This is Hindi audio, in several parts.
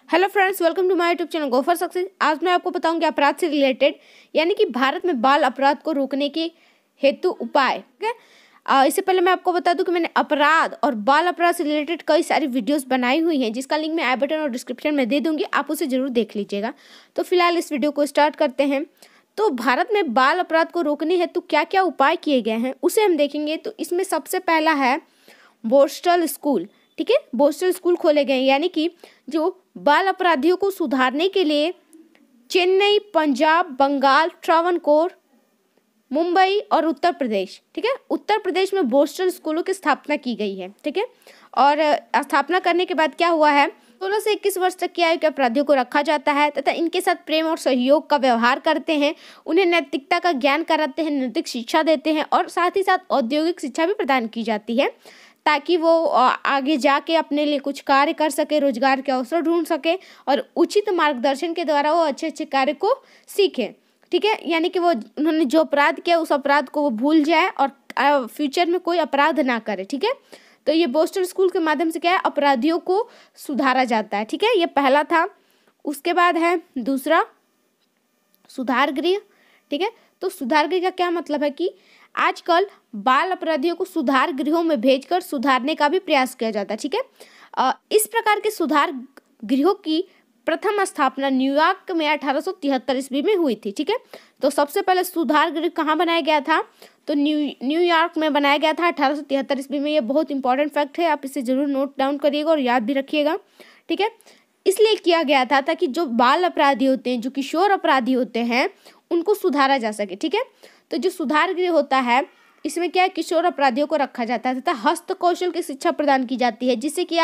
Hello friends, welcome to my YouTube channel go for success. आज मैं आपको बताऊंगी अपराध से रिलेटेड, यानी कि भारत में बाल अपराध को रोकने के हेतु उपाय। ठीक है, इससे पहले मैं आपको बता दूं कि मैंने अपराध और बाल अपराध से रिलेटेड कई सारी वीडियोस बनाई हुई हैं, जिसका लिंक मैं आई बटन और डिस्क्रिप्शन में दे दूंगी, आप उसे जरूर देख लीजिएगा। तो फिलहाल इस वीडियो को स्टार्ट करते हैं। तो भारत में बाल अपराध को रोकने हेतु क्या क्या उपाय किए गए हैं उसे हम देखेंगे। तो इसमें सबसे पहला है बोस्टल स्कूल। ठीक है, बोस्टल स्कूल खोले गए, यानी कि जो बाल अपराधियों को सुधारने के लिए चेन्नई, पंजाब, बंगाल, ट्रावनकोर, मुंबई और उत्तर प्रदेश, ठीक है, उत्तर प्रदेश में बोस्टल स्कूलों की स्थापना की गई है। ठीक है, और स्थापना करने के बाद क्या हुआ है, 16 से 21 वर्ष तक की आयु के अपराधियों को रखा जाता है तथा इनके साथ प्रेम और सहयोग का व्यवहार करते हैं, उन्हें नैतिकता का ज्ञान कराते हैं, नैतिक शिक्षा देते हैं और साथ ही साथ औद्योगिक शिक्षा भी प्रदान की जाती है, ताकि वो आगे जाके अपने लिए कुछ कार्य कर सके, रोजगार के अवसर ढूंढ सके और उचित मार्गदर्शन के द्वारा वो अच्छे अच्छे कार्य को सीखे। ठीक है, यानी कि वो उन्होंने जो अपराध किया उस अपराध को वो भूल जाए और फ्यूचर में कोई अपराध ना करे। ठीक है, तो ये बोस्टल स्कूल के माध्यम से क्या है, अपराधियों को सुधारा जाता है। ठीक है, ये पहला था। उसके बाद है दूसरा, सुधार गृह। ठीक है, तो सुधार गृह का क्या मतलब है कि आजकल बाल अपराधियों को सुधार गृहों में भेजकर सुधारने का भी प्रयास किया जाता है। ठीक है, इस प्रकार के सुधार गृहों की प्रथम स्थापना न्यूयॉर्क में 1873 ईस्वी में हुई थी। ठीक है, तो सबसे पहले सुधार गृह कहाँ बनाया गया था, तो न्यूयॉर्क में बनाया गया था 1873 ईस्वी में। ये बहुत इंपॉर्टेंट फैक्ट है, आप इसे जरूर नोट डाउन करिएगा और याद भी रखिएगा। ठीक है, इसलिए किया गया था ताकि जो बाल अपराधी होते हैं, जो किशोर अपराधी होते हैं, उनको सुधारा जा सके। ठीक है, तो जो सुधार गृह होता है इसमें क्या है, किशोर अपराधियों को रखा जाता है तथा हस्त कौशल की शिक्षा प्रदान की जाती है, जिससे कि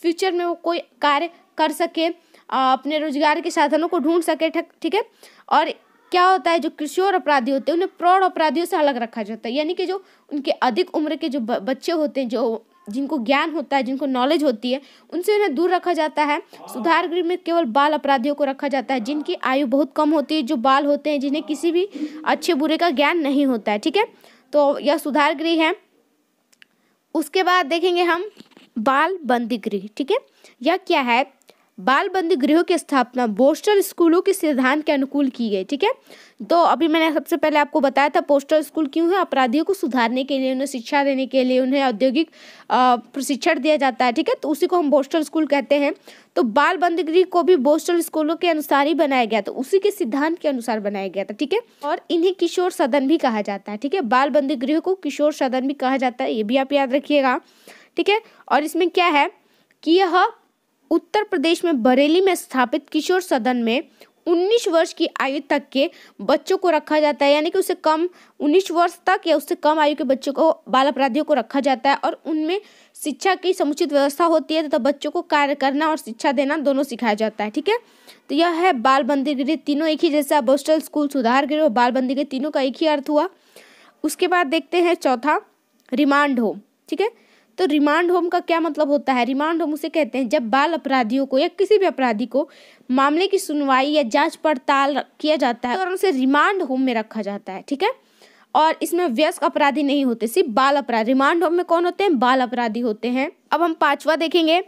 फ्यूचर में वो कोई कार्य कर सके, अपने रोजगार के साधनों को ढूंढ सके। ठीक है, और क्या होता है, जो किशोर अपराधी होते हैं उन्हें प्रौढ़ अपराधियों से अलग रखा जाता है, यानी कि जो उनके अधिक उम्र के जो बच्चे होते हैं, जो जिनको ज्ञान होता है, जिनको नॉलेज होती है, उनसे उन्हें दूर रखा जाता है। सुधार गृह में केवल बाल अपराधियों को रखा जाता है जिनकी आयु बहुत कम होती है, जो बाल होते हैं, जिन्हें किसी भी अच्छे बुरे का ज्ञान नहीं होता है। ठीक है, तो यह सुधार गृह है। उसके बाद देखेंगे हम बाल बंदी गृह। ठीक है, यह क्या है, बाल बंदी गृहों की स्थापना बोस्टल स्कूलों के सिद्धांत के अनुकूल की गई। ठीक है, तो अभी मैंने सबसे पहले आपको बताया था पोस्टल स्कूल क्यों है, अपराधियों को सुधारने के लिए, उन्हें शिक्षा देने के लिए, उन्हें औद्योगिक प्रशिक्षण दिया जाता है। ठीक है, तो उसी को हम बोस्टल स्कूल कहते हैं। तो बाल बंदी गृह को भी बोस्टल स्कूलों के अनुसार ही बनाया गया, तो उसी के सिद्धांत के अनुसार बनाया गया था। ठीक है, और इन्हें किशोर सदन भी कहा जाता है। ठीक है, बाल बंदी गृह को किशोर सदन भी कहा जाता है, ये भी आप याद रखिएगा। ठीक है, और इसमें क्या है कि यह उत्तर प्रदेश में बरेली में स्थापित किशोर सदन में 19 वर्ष की आयु तक के बच्चों को रखा जाता है, यानी कि उससे कम 19 वर्ष तक या उससे कम आयु के बच्चों को, बाल अपराधियों को रखा जाता है, और उनमें शिक्षा की समुचित व्यवस्था होती है तथा बच्चों को कार्य करना और शिक्षा देना दोनों सिखाया जाता है। ठीक है, तो यह है बाल बंदी गृह। तीनों एक ही जैसा, बोस्टल स्कूल, सुधार गृह और बाल बंदी गृह, तीनों का एक ही अर्थ हुआ। उसके बाद देखते हैं चौथा, रिमांड होम। ठीक है, तो रिमांड होम का क्या मतलब होता है, रिमांड होम उसे कहते हैं जब बाल अपराधियों को या किसी भी अपराधी को मामले की सुनवाई या जांच पड़ताल किया जाता है और उसे रिमांड होम में रखा जाता है। ठीक है, और इसमें वयस्क अपराधी नहीं होते, सिर्फ बाल अपराधी। रिमांड होम में कौन होते हैं, बाल अपराधी होते हैं। अब हम पांचवा देखेंगे,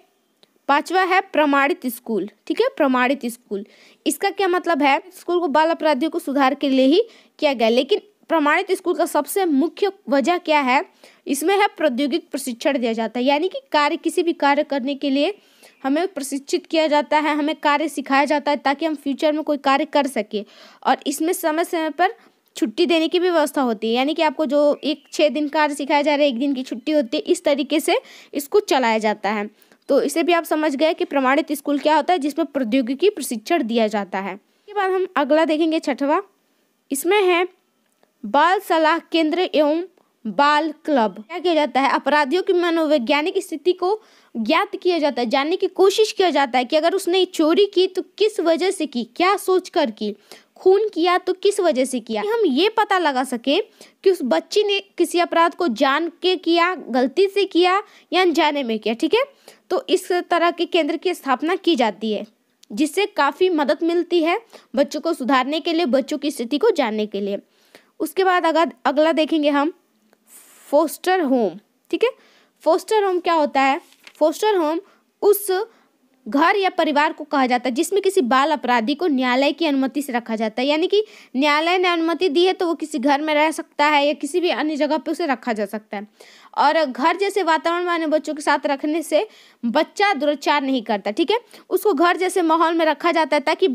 पांचवा है प्रमाणित स्कूल। ठीक है, प्रमाणित स्कूल, इसका क्या मतलब है, स्कूल को बाल अपराधियों को सुधार के लिए ही किया गया, लेकिन प्रमाणित स्कूल का सबसे मुख्य वजह क्या है, इसमें है प्रौद्योगिक प्रशिक्षण दिया जाता है, यानी कि किसी भी कार्य करने के लिए हमें प्रशिक्षित किया जाता है, हमें कार्य सिखाया जाता है ताकि हम फ्यूचर में कोई कार्य कर सके। और इसमें समय समय पर छुट्टी देने की भी व्यवस्था होती है, यानी कि आपको जो 6 दिन कार्य सिखाया जा रहा है, 1 दिन की छुट्टी होती है, इस तरीके से इसको चलाया जाता है। तो इसे भी आप समझ गए कि प्रमाणित स्कूल क्या होता है, जिसमें प्रौद्योगिकी प्रशिक्षण दिया जाता है। इसके बाद हम अगला देखेंगे, छठवां, इसमें है बाल सलाह केंद्र एवं बाल क्लब। क्या किया जाता है, अपराधियों की मनोवैज्ञानिक स्थिति को ज्ञात किया जाता है, जानने की कोशिश किया जाता है कि अगर उसने चोरी की तो किस वजह से की, क्या सोचकर की, खून किया तो किस वजह से किया, हम ये पता लगा सके कि उस बच्ची ने किसी अपराध को जान के किया, गलती से किया या अनजाने में किया। ठीक है, तो इस तरह के केंद्र की स्थापना की जाती है, जिससे काफी मदद मिलती है बच्चों को सुधारने के लिए, बच्चों की स्थिति को जानने के लिए। उसके बाद अगला देखेंगे हम फोस्टर होम। ठीक है, फोस्टर होम क्या होता है, फोस्टर होम उस घर या परिवार को कहा जाता है जिसमें किसी बाल अपराधी को न्यायालय की अनुमति से रखा जाता है। यानी कि न्यायालय ने अनुमति दी है तो वो किसी घर में रह सकता है या किसी भी अन्य जगह पे उसे रखा जा सकता है। और घर जैसे वातावरण में अन्य बच्चों के साथ रखने से बच्चा दुराचार नहीं करता, ठीक है। उसको घर जैसे माहौल में रखा जाता है ताकि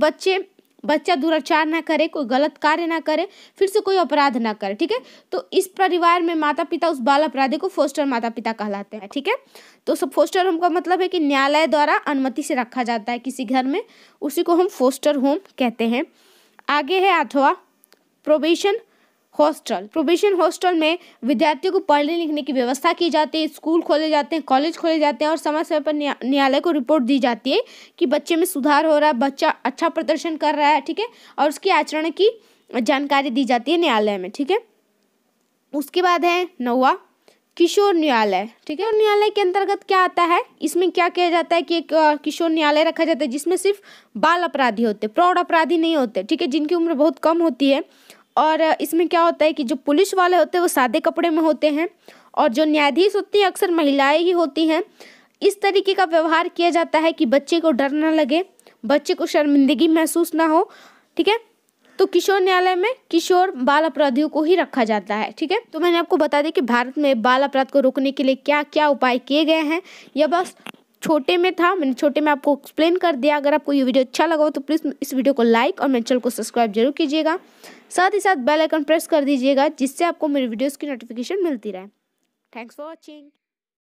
बच्चा दुराचार ना करे, कोई गलत कार्य ना करे, फिर से कोई अपराध ना करे, ठीक है। तो इस परिवार में माता पिता उस बाल अपराधी को फोस्टर माता पिता कहलाते हैं, ठीक है। तो सब फोस्टर होम का मतलब है कि न्यायालय द्वारा अनुमति से रखा जाता है किसी घर में, उसी को हम फोस्टर होम कहते हैं। आगे है 8वां, प्रोबेशन हॉस्टल। प्रोबेशन हॉस्टल में विद्यार्थियों को पढ़ने लिखने की व्यवस्था की जाती है, स्कूल खोले जाते हैं, कॉलेज खोले जाते हैं और समय समय पर न्यायालय को रिपोर्ट दी जाती है कि बच्चे में सुधार हो रहा है, बच्चा अच्छा प्रदर्शन कर रहा है, ठीक है। और उसकी आचरण की जानकारी दी जाती है न्यायालय में, ठीक है। उसके बाद है 9वां, किशोर न्यायालय, ठीक है। न्यायालय के अंतर्गत क्या आता है, इसमें क्या किया जाता है कि एक किशोर न्यायालय रखा जाता है जिसमें सिर्फ बाल अपराधी होते, प्रौढ़ अपराधी नहीं होते, ठीक है, जिनकी उम्र बहुत कम होती है। और इसमें क्या होता है कि जो पुलिस वाले होते हैं वो सादे कपड़े में होते हैं और जो न्यायाधीश होती हैं अक्सर महिलाएं ही होती हैं। इस तरीके का व्यवहार किया जाता है कि बच्चे को डर ना लगे, बच्चे को शर्मिंदगी महसूस ना हो, ठीक है। तो किशोर न्यायालय में किशोर बाल अपराधियों को ही रखा जाता है, ठीक है। तो मैंने आपको बता दी कि भारत में बाल अपराध को रोकने के लिए क्या क्या उपाय किए गए हैं। यह बस छोटे में था, मैंने छोटे में आपको एक्सप्लेन कर दिया। अगर आपको ये वीडियो अच्छा लगा हो तो प्लीज़ इस वीडियो को लाइक और मेरे चैनल को सब्सक्राइब जरूर कीजिएगा। साथ ही साथ बेल आइकन प्रेस कर दीजिएगा जिससे आपको मेरी वीडियोस की नोटिफिकेशन मिलती रहे। Thanks for watching.